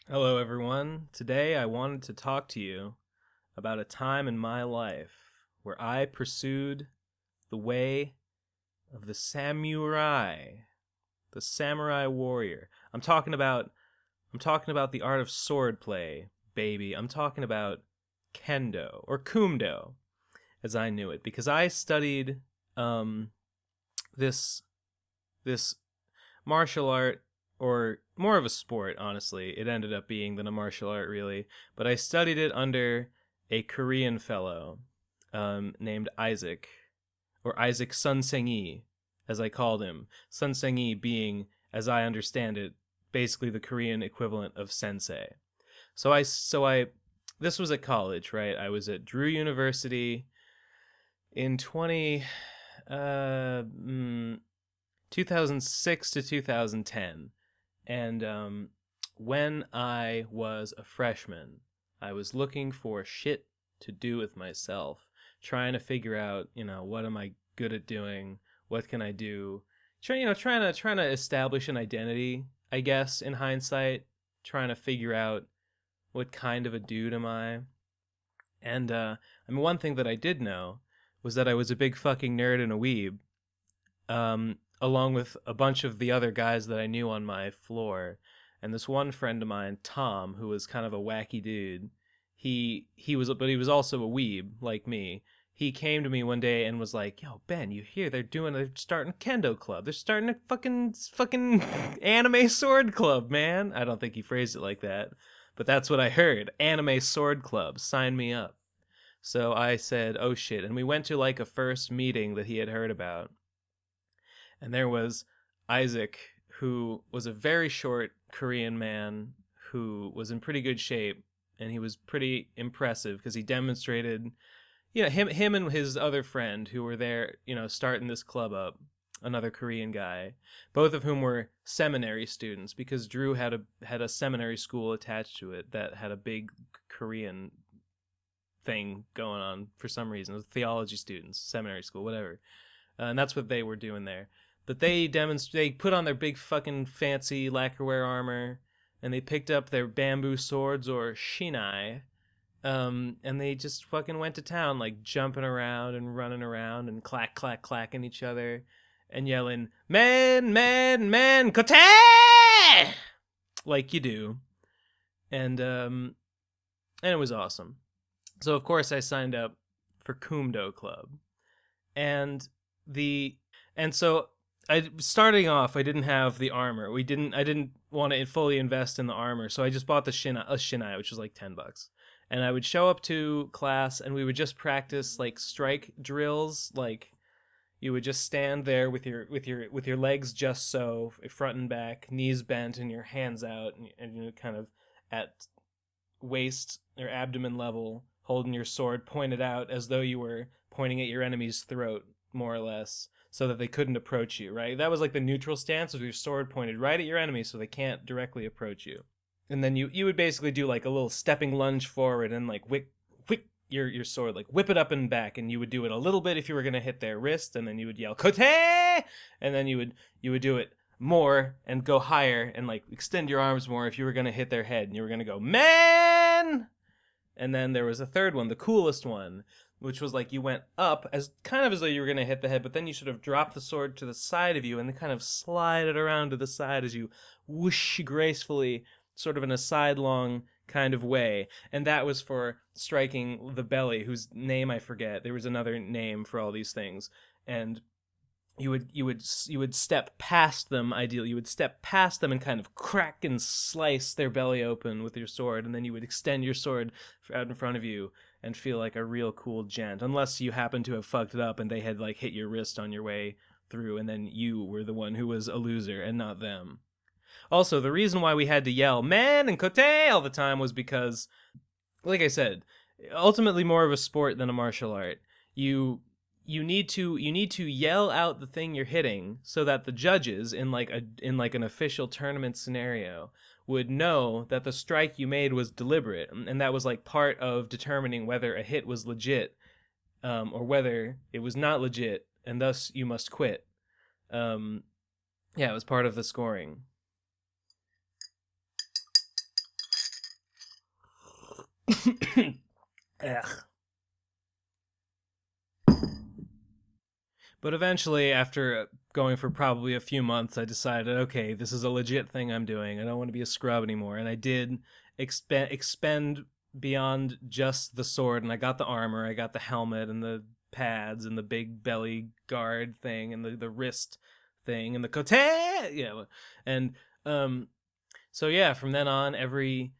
Hello, everyone. Today I wanted to talk to you about a time in my life where I pursued the way of the samurai warrior. I'm talking about the art of swordplay, baby. I'm talking about kendo or kumdo as I knew it because I studied um this this martial art, or more of a sport, honestly. It ended up being than a martial art, really. But I studied it under a Korean fellow named Isaac, or Isaac Sun Seng-yi, as I called him. Sun Seng-yi being, as I understand it, basically the Korean equivalent of sensei. So I, this was at college, right? I was at Drew University in uh, mm, 2006 to 2010. And when I was a freshman, I was looking for shit to do with myself, trying to figure out, what am I good at doing? What can I do? Trying to establish an identity, I guess, in hindsight, trying to figure out what kind of a dude am I. And one thing that I did know was that I was a big fucking nerd and a weeb, along with a bunch of the other guys that I knew on my floor. And this one friend of mine, Tom, who was kind of a wacky dude, but he was also a weeb like me. He came to me one day and was like, "Yo, Ben, you hear they're starting a kendo club. They're starting a fucking anime sword club, man." I don't think he phrased it like that, but that's what I heard. Anime sword club. Sign me up. So I said, "Oh shit." And we went to like a first meeting that he had heard about, and there was Isaac, who was a very short Korean man who was in pretty good shape, and he was pretty impressive because he demonstrated, him and his other friend who were there, starting this club up, another Korean guy, both of whom were seminary students because Drew had a seminary school attached to it that had a big Korean thing going on for some reason. It was theology students, seminary school, whatever. And that's what they were doing there. But they put on their big fucking fancy lacquerware armor, and they picked up their bamboo swords or shinai, and they just fucking went to town, like jumping around and running around and clack clack clacking each other and yelling "Man, man, man, kote!" like you do, and it was awesome. So of course I signed up for Kumdo Club, and the and so I starting off, I didn't have the armor. I didn't want to fully invest in the armor, so I just bought the shinai, which was like $10. And I would show up to class, and we would just practice like strike drills. Like you would just stand there with your legs just so front and back, knees bent, and your hands out, and kind of at waist or abdomen level, holding your sword pointed out as though you were pointing at your enemy's throat, more or less, so that they couldn't approach you, right? That was like the neutral stance, with your sword pointed right at your enemy so they can't directly approach you. And then you would basically do like a little stepping lunge forward and like whip your sword, like whip it up and back, and you would do it a little bit if you were going to hit their wrist, and then you would yell "Kote!" and then you would do it more and go higher and like extend your arms more if you were going to hit their head, and you were going to go "Man!" And then there was a third one, the coolest one, which was like you went up as kind of as though you were going to hit the head, but then you sort of drop the sword to the side of you and then kind of slide it around to the side as you whoosh gracefully, sort of in a sidelong kind of way. And that was for striking the belly, whose name I forget. There was another name for all these things. And you would step past them. Ideally, you would step past them and kind of crack and slice their belly open with your sword, and then you would extend your sword out in front of you and feel like a real cool gent, unless you happen to have fucked it up and they had like hit your wrist on your way through, and then you were the one who was a loser and not them. Also, the reason why we had to yell "man" and "kote" all the time was because, like I said, ultimately more of a sport than a martial art. You need to yell out the thing you're hitting so that the judges in like an official tournament scenario would know that the strike you made was deliberate, and that was like part of determining whether a hit was legit, or whether it was not legit, and thus you must quit. Um, Yeah, it was part of the scoring. Ugh. But eventually, after going for probably a few months, I decided, okay, this is a legit thing I'm doing. I don't want to be a scrub anymore. And I did expend beyond just the sword, and I got the armor, I got the helmet and the pads and the big belly guard thing and the wrist thing and the cote. Yeah, and um, so yeah, from then on, every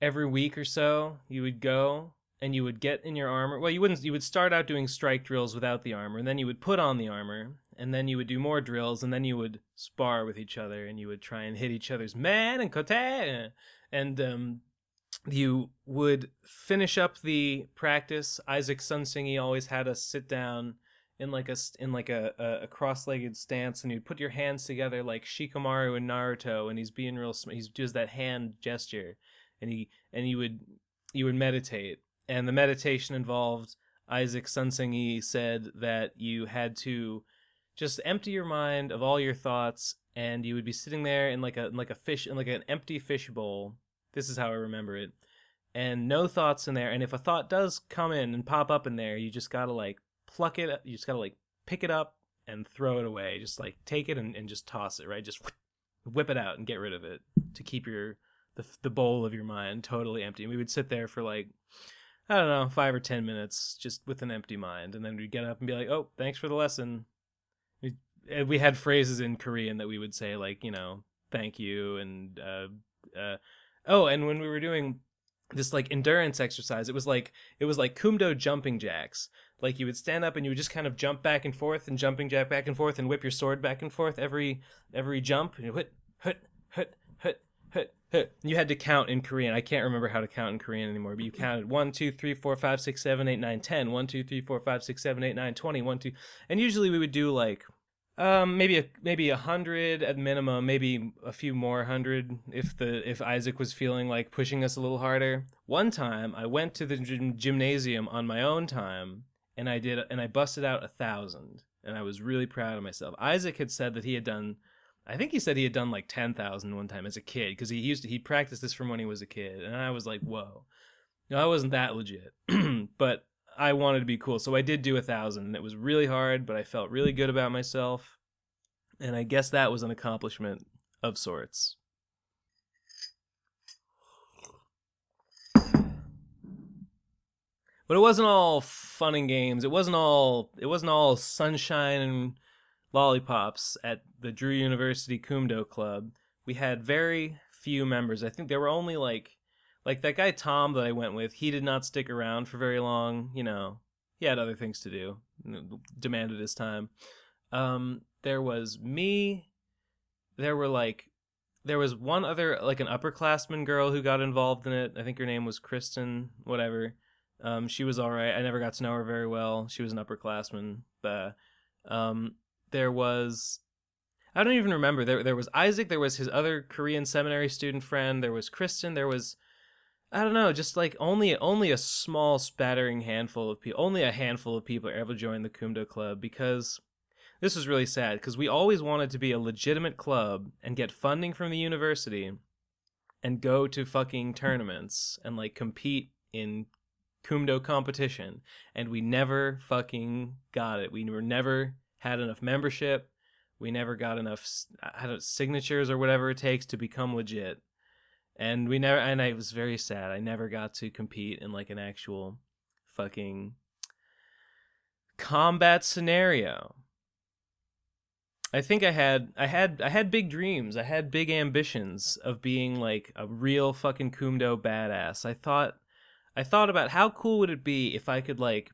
week or so, you would go and you would get in your armor. Well, you wouldn't. You would start out doing strike drills without the armor, and then you would put on the armor, and then you would do more drills, and then you would spar with each other, and you would try and hit each other's man and kote, and you would finish up the practice. Isaac Sunsingy always had us sit down in like a cross-legged stance, and you'd put your hands together like Shikamaru and Naruto, and he's being real. He does that hand gesture, and you would meditate, and the meditation involved Isaac Sunsingy said that you had to just empty your mind of all your thoughts, and you would be sitting there in like a fish in like an empty fish bowl. This is how I remember it, and no thoughts in there. And if a thought does come in and pop up in there, you just gotta like pluck it. You just gotta like pick it up and throw it away. Just like take it and just toss it, right? Just whip it out and get rid of it to keep the bowl of your mind totally empty. And we would sit there for like, I don't know, 5 or 10 minutes just with an empty mind, and then we'd get up and be like, "Oh, thanks for the lesson." We had phrases in Korean that we would say, like, thank you, and oh, and when we were doing this like endurance exercise, it was like kumdo jumping jacks. Like you would stand up and you would just kind of jump back and forth and jumping jack back and forth and whip your sword back and forth every jump. And you hut hut hut hut hut hut. You had to count in Korean. I can't remember how to count in Korean anymore, but you counted 1, 2, 3, 4, 5, 6, 7, 8, 9, 10. 1, 2, 3, 4, 5, 6, 7, 8, 9, 20. 1, 2, and usually we would do like maybe 100 at minimum, maybe a few more hundred if Isaac was feeling like pushing us a little harder. One time, I went to the gymnasium on my own time, and I busted out 1,000, and I was really proud of myself. Isaac had said that he had done, I think he said he had done like 10,000 one time as a kid, because he practiced this from when he was a kid, and I was like, whoa, no, I wasn't that legit, but I wanted to be cool, so I did do 1,000, and it was really hard, but I felt really good about myself, and I guess that was an accomplishment of sorts. But it wasn't all fun and games. It wasn't all sunshine and lollipops at the Drew University Kumdo Club. We had very few members. I think there were only like that guy Tom that I went with. He did not stick around for very long. He had other things to do. Demanded his time. There was me. There was one other, like, an upperclassman girl who got involved in it. I think her name was Kristen, whatever. She was all right. I never got to know her very well. She was an upperclassman. There was, I don't even remember. There was Isaac. There was his other Korean seminary student friend. There was Kristen. There was, I don't know, just like only a small spattering handful of people. Only a handful of people ever joined the Kumdo Club, because this was really sad, because we always wanted to be a legitimate club and get funding from the university and go to fucking tournaments and like compete in Kumdo competition, and we never fucking got it. We were never had enough membership. We never got enough signatures or whatever it takes to become legit. And I was very sad. I never got to compete in like an actual fucking combat scenario. I think I had big dreams. I had big ambitions of being like a real fucking Kumdo badass. I thought about how cool would it be if I could like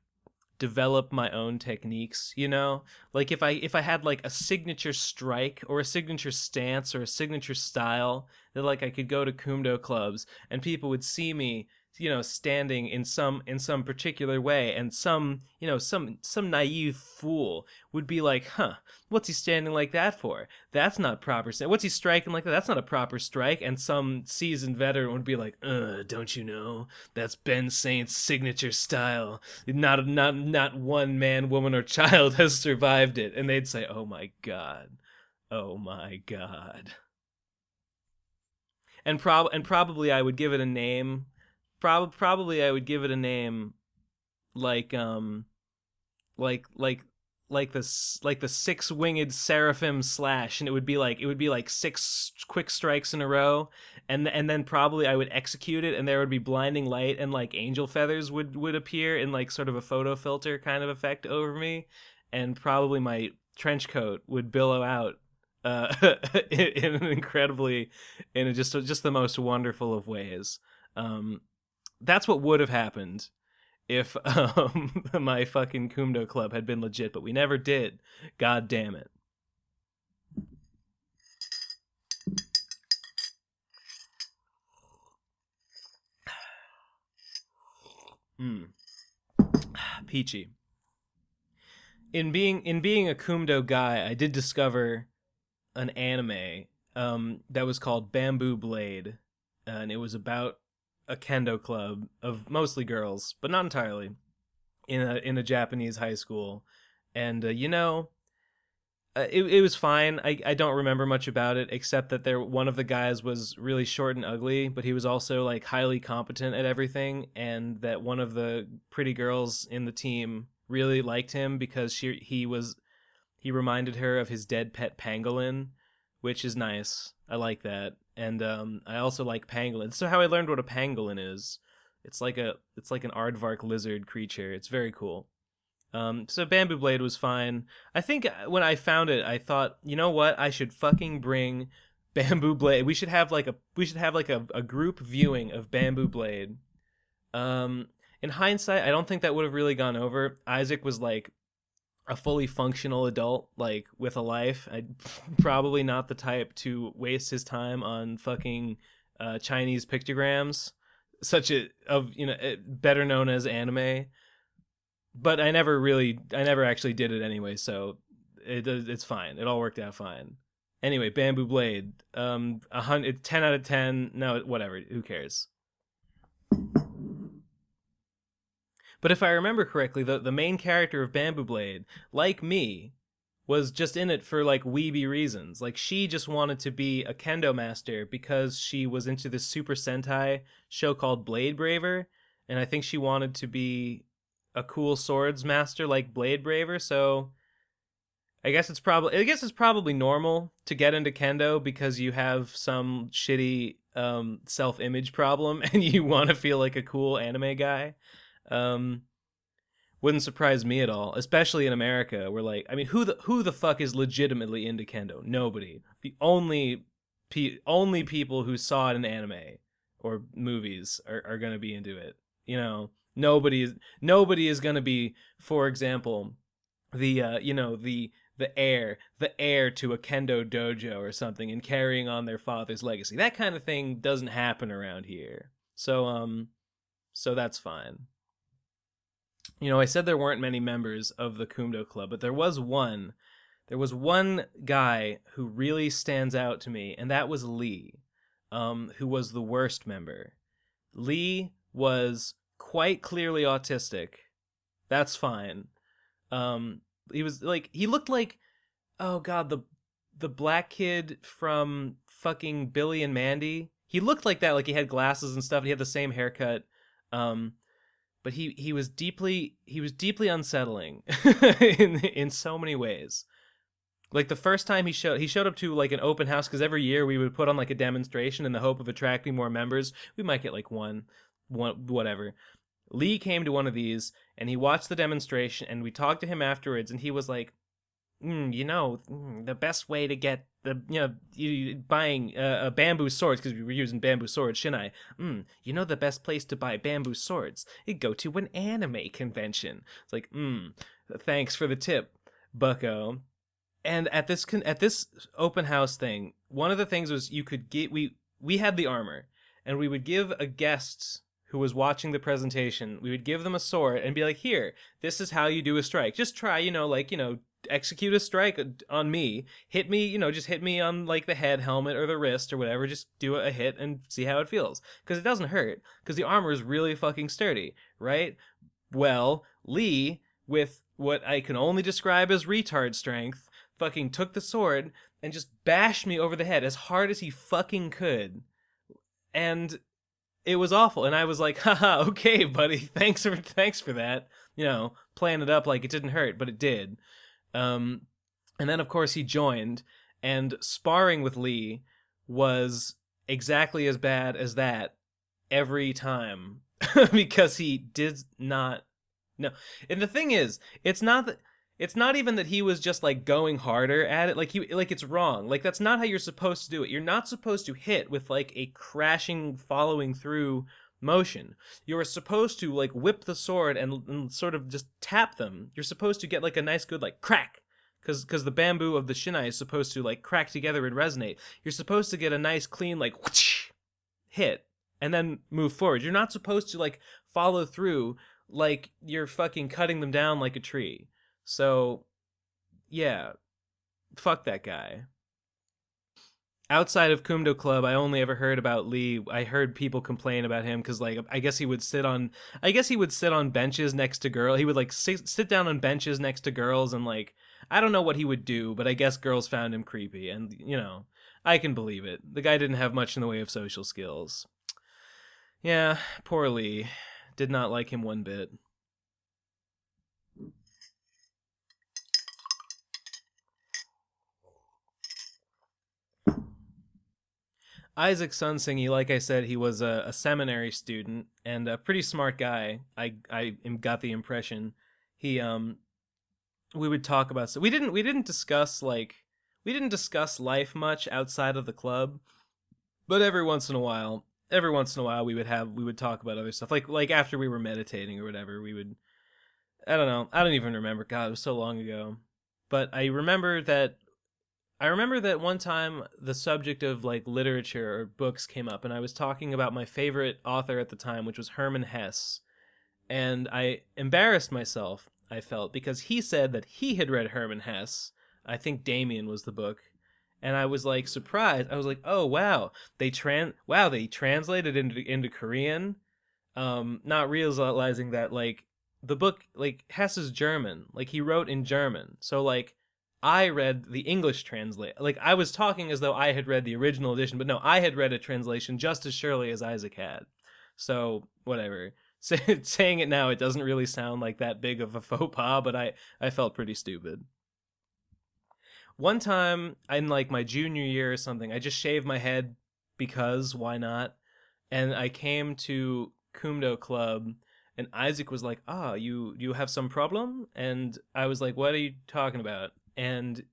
develop my own techniques, like if I had like a signature strike or a signature stance or a signature style that like I could go to Kumdo clubs and people would see me, standing in some particular way, and some naive fool would be like, huh, what's he standing like that for? That's not proper. What's he striking like that? That's not a proper strike. And some seasoned veteran would be like, don't you know? That's Ben Saint's signature style. Not one man, woman, or child has survived it. And they'd say, oh my God, Oh my god. And probably I would give it a name. Probably I would give it a name like like like like the six winged seraphim slash, and it would be like six quick strikes in a row, and then probably I would execute it, and there would be blinding light, and like angel feathers would appear in like sort of a photo filter kind of effect over me, and probably my trench coat would billow out in an incredibly, in a just the most wonderful of ways. That's what would have happened if my fucking Kumdo Club had been legit, but we never did. God damn it. Mm. Peachy. In being a Kumdo guy, I did discover an anime that was called Bamboo Blade, and it was about a kendo club of mostly girls, but not entirely, in a Japanese high school, and it was fine. I don't remember much about it except that one of the guys was really short and ugly, but he was also like highly competent at everything, and that one of the pretty girls in the team really liked him because he reminded her of his dead pet pangolin, which is nice. I like that, and I also like pangolins. So how I learned what a pangolin is. It's like an aardvark lizard creature. It's very cool. So Bamboo Blade was fine. I think when I found it, I thought, you know what? I should fucking bring Bamboo Blade. We should have like a group viewing of Bamboo Blade. In hindsight, I don't think that would have really gone over. Isaac was like a fully functional adult, like with a life. I probably not the type to waste his time on fucking Chinese pictograms, such a of better known as anime. But I never actually did it anyway, so it's fine. It all worked out fine. Anyway, Bamboo Blade, 10 out of 10. No, whatever. Who cares? But if I remember correctly, the main character of Bamboo Blade, like me, was just in it for like weeby reasons. Like she just wanted to be a kendo master because she was into this Super Sentai show called Blade Braver, and I think she wanted to be a cool swords master like Blade Braver. So I guess it's probably normal to get into kendo because you have some shitty self-image problem and you want to feel like a cool anime guy. Um, wouldn't surprise me at all, especially in America. Where like, I mean, who the fuck is legitimately into kendo? Nobody. The only people who saw it in anime or movies are gonna be into it. Nobody is gonna be, for example, the heir to a kendo dojo or something and carrying on their father's legacy. That kind of thing doesn't happen around here. So that's fine. I said there weren't many members of the Kumdo Club, but there was one. There was one guy who really stands out to me, and that was Lee, who was the worst member. Lee was quite clearly autistic. That's fine. He looked like, oh god, the black kid from fucking Billy and Mandy. He looked like that, like he had glasses and stuff. And he had the same haircut. But he was deeply unsettling in so many ways. Like the first time he showed up to like an open house, because every year we would put on like a demonstration in the hope of attracting more members. We might get like one whatever. Lee came to one of these and he watched the demonstration, and we talked to him afterwards, and he was like, the best way to get buying bamboo swords, because we were using bamboo swords, Shinai. The best place to buy bamboo swords? You go to an anime convention. It's like, thanks for the tip, bucko. And at this open house thing, one of the things was you could get we had the armor, and we would give a guest who was watching the presentation, we would give them a sword and be like, here, this is how you do a strike. Just try, execute a strike on me. Hit me, just hit me on like the head, helmet, or the wrist or whatever. Just do a hit and see how it feels. Because it doesn't hurt. Because the armor is really fucking sturdy, right? Well, Lee, with what I can only describe as retard strength, fucking took the sword and just bashed me over the head as hard as he fucking could. And it was awful. And I was like, haha, okay, buddy, thanks for that. Playing it up like it didn't hurt, but it did. And then of course he joined, and sparring with Lee was exactly as bad as that every time because he did not. No, and the thing is, it's not that. It's not even that he was just like going harder at it. Like it's wrong. Like that's not how you're supposed to do it. You're not supposed to hit with like a crashing following through motion. You're supposed to like whip the sword and sort of just tap them. You're supposed to get like a nice good like crack, because the bamboo of the shinai is supposed to like crack together and resonate. You're supposed to get a nice clean like whoosh, hit and then move forward. You're not supposed to like follow through like you're fucking cutting them down like a tree. So, yeah, fuck that guy. Outside of Kumdo Club, I only ever heard about Lee. I heard people complain about him because, like, I guess he would sit on benches next to girls. He would like sit down on benches next to girls, and like, I don't know what he would do, but I guess girls found him creepy, and I can believe it. The guy didn't have much in the way of social skills. Yeah, poor Lee. Did not like him one bit. Isaac Sunsingy, like I said, he was a seminary student and a pretty smart guy. I got the impression. He we would talk about, so we didn't discuss life much outside of the club, but every once in a while we would talk about other stuff, like after we were meditating or whatever. We would, I don't know, I don't even remember. God, it was so long ago. But I remember that one time the subject of like literature or books came up, and I was talking about my favorite author at the time, which was Hermann Hesse. And I embarrassed myself, I felt, because he said that he had read Hermann Hesse. I think Damien was the book. And I was like surprised. I was like, "Oh wow, they translated into Korean." Not realizing that like the book, like Hesse is German. Like he wrote in German. So like I read the English translate. Like I was talking as though I had read the original edition, but no, I had read a translation just as surely as Isaac had. So whatever. Saying it now, it doesn't really sound like that big of a faux pas, but I felt pretty stupid. One time in like my junior year or something, I just shaved my head because why not? And I came to Kumdo Club, and Isaac was like, "Ah, you have some problem?" And I was like, "What are you talking about?" And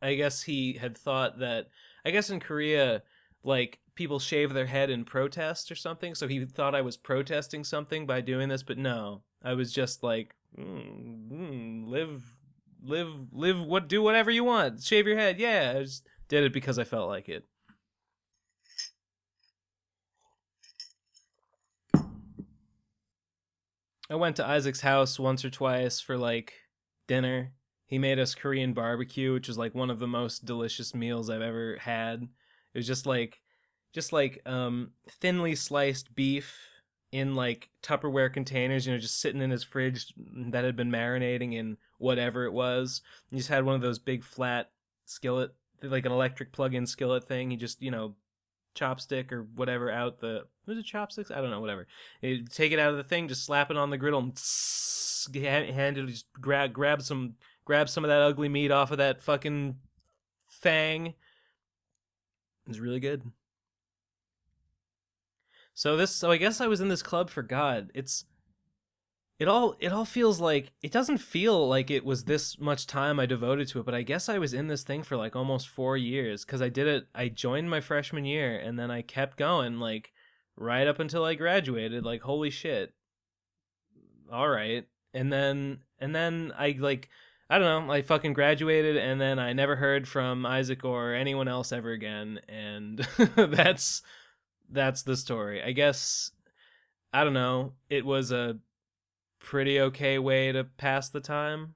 I guess he had thought that, I guess in Korea, like people shave their head in protest or something, so he thought I was protesting something by doing this, but no, I was just like, live what do whatever you want, shave your head. Yeah, I just did it because I felt like it. I went to Isaac's house once or twice for like dinner. He made us Korean barbecue, which was like one of the most delicious meals I've ever had. It was just like thinly sliced beef in like Tupperware containers, just sitting in his fridge that had been marinating in whatever it was. He just had one of those big flat skillet, like an electric plug-in skillet thing. He just, chopstick or whatever out the, was it chopsticks? I don't know, whatever. He'd take it out of the thing, just slap it on the griddle, and just grab some of that ugly meat off of that fucking thing. It was really good. So I guess I was in this club for God. It all feels like, it doesn't feel like it was this much time I devoted to it, but I guess I was in this thing for like almost 4 years, because I joined my freshman year and then I kept going like right up until I graduated. Like holy shit. All right. And then I like, I don't know, I fucking graduated, and then I never heard from Isaac or anyone else ever again, and that's the story. I guess, I don't know, it was a pretty okay way to pass the time.